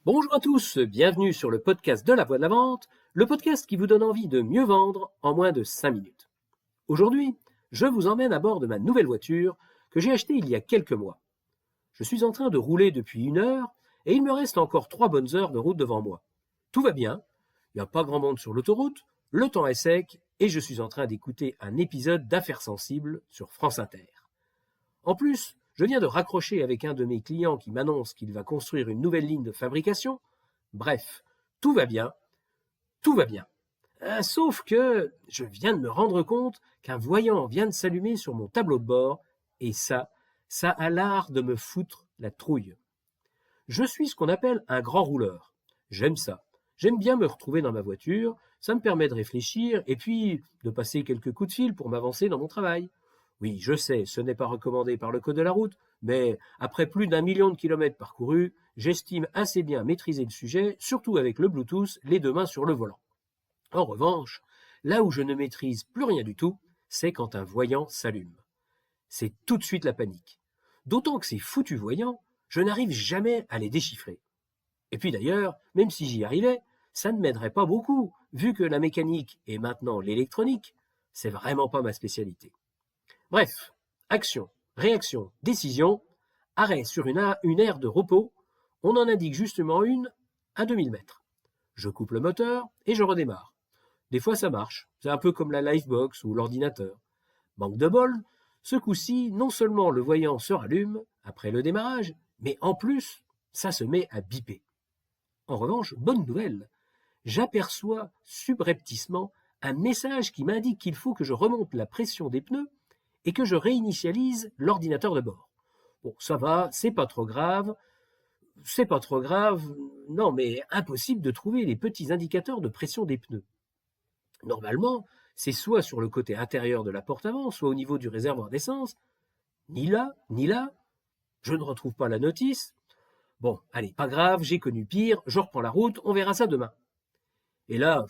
Bonjour à tous, bienvenue sur le podcast de la Voix de la Vente, le podcast qui vous donne envie de mieux vendre en moins de 5 minutes. Aujourd'hui, je vous emmène à bord de ma nouvelle voiture que j'ai achetée il y a quelques mois. Je suis en train de rouler depuis 1 heure et il me reste encore 3 bonnes heures de route devant moi. Tout va bien, il n'y a pas grand monde sur l'autoroute, le temps est sec et je suis en train d'écouter un épisode d'Affaires sensibles sur France Inter. En plus, je viens de raccrocher avec un de mes clients qui m'annonce qu'il va construire une nouvelle ligne de fabrication. Bref, tout va bien, tout va bien. Sauf que je viens de me rendre compte qu'un voyant vient de s'allumer sur mon tableau de bord et ça a l'art de me foutre la trouille. Je suis ce qu'on appelle un grand rouleur. J'aime ça. J'aime bien me retrouver dans ma voiture, ça me permet de réfléchir et puis de passer quelques coups de fil pour m'avancer dans mon travail. Oui, je sais, ce n'est pas recommandé par le code de la route, mais après plus d'1 million de kilomètres parcourus, j'estime assez bien maîtriser le sujet, surtout avec le Bluetooth, les deux mains sur le volant. En revanche, là où je ne maîtrise plus rien du tout, c'est quand un voyant s'allume. C'est tout de suite la panique. D'autant que ces foutus voyants, je n'arrive jamais à les déchiffrer. Et puis d'ailleurs, même si j'y arrivais, ça ne m'aiderait pas beaucoup, vu que la mécanique et maintenant l'électronique, c'est vraiment pas ma spécialité. Bref, action, réaction, décision, arrêt sur une aire de repos, on en indique justement une à 2000 mètres. Je coupe le moteur et je redémarre. Des fois ça marche, c'est un peu comme la Livebox ou l'ordinateur. Manque de bol, ce coup-ci, non seulement le voyant se rallume après le démarrage, mais en plus, ça se met à biper. En revanche, bonne nouvelle, j'aperçois subrepticement un message qui m'indique qu'il faut que je remonte la pression des pneus et que je réinitialise l'ordinateur de bord. Bon, ça va, c'est pas trop grave, non mais impossible de trouver les petits indicateurs de pression des pneus. Normalement, c'est soit sur le côté intérieur de la porte avant, soit au niveau du réservoir d'essence. Ni là, je ne retrouve pas la notice. Bon, allez, pas grave, j'ai connu pire, je reprends la route, on verra ça demain. Et là,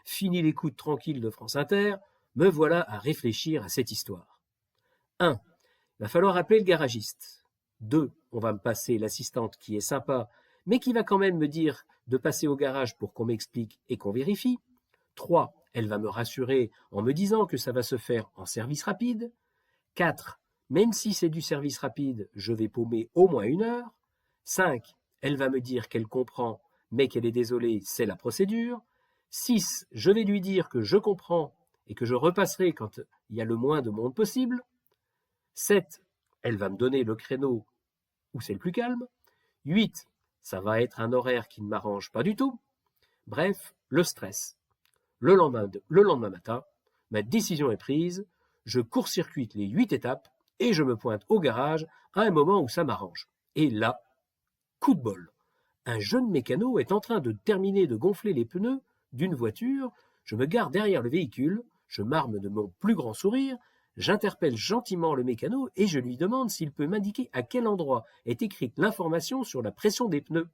fini l'écoute tranquille de France Inter, me voilà à réfléchir à cette histoire. 1. Il va falloir appeler le garagiste. 2. On va me passer l'assistante qui est sympa, mais qui va quand même me dire de passer au garage pour qu'on m'explique et qu'on vérifie. 3. Elle va me rassurer en me disant que ça va se faire en service rapide. 4. Même si c'est du service rapide, je vais paumer au moins 1 heure. 5. Elle va me dire qu'elle comprend, mais qu'elle est désolée, c'est la procédure. 6. Je vais lui dire que je comprends et que je repasserai quand il y a le moins de monde possible. 7. Elle va me donner le créneau où c'est le plus calme. 8. Ça va être un horaire qui ne m'arrange pas du tout. Bref, le stress. Le lendemain matin, ma décision est prise, je court-circuite les 8 étapes et je me pointe au garage à un moment où ça m'arrange. Et là, coup de bol. Un jeune mécano est en train de terminer de gonfler les pneus d'une voiture, je me gare derrière le véhicule, je m'arme de mon plus grand sourire, j'interpelle gentiment le mécano et je lui demande s'il peut m'indiquer à quel endroit est écrite l'information sur la pression des pneus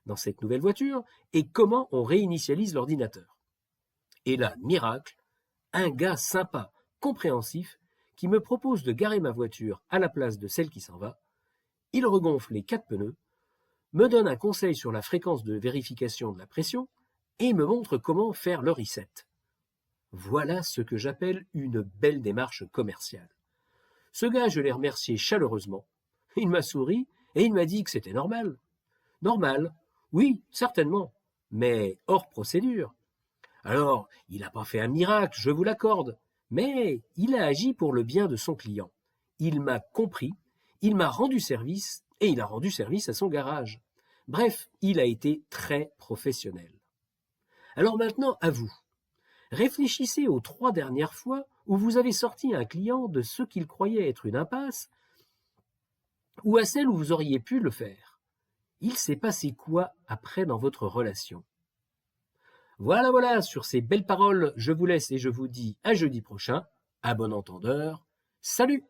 dans cette nouvelle voiture et comment on réinitialise l'ordinateur. Et là, miracle, un gars sympa, compréhensif, qui me propose de garer ma voiture à la place de celle qui s'en va. Il regonfle les 4 pneus, me donne un conseil sur la fréquence de vérification de la pression et me montre comment faire le reset. Voilà ce que j'appelle une belle démarche commerciale. Ce gars, je l'ai remercié chaleureusement. Il m'a souri et il m'a dit que c'était normal. Normal, oui, certainement, mais hors procédure. Alors, il n'a pas fait un miracle, je vous l'accorde, mais il a agi pour le bien de son client. Il m'a compris, il m'a rendu service et il a rendu service à son garage. Bref, il a été très professionnel. Alors maintenant, à vous. Réfléchissez aux 3 dernières fois où vous avez sorti un client de ce qu'il croyait être une impasse ou à celle où vous auriez pu le faire. Il s'est passé quoi après dans votre relation? Voilà, sur ces belles paroles, je vous laisse et je vous dis à jeudi prochain. À bon entendeur, salut!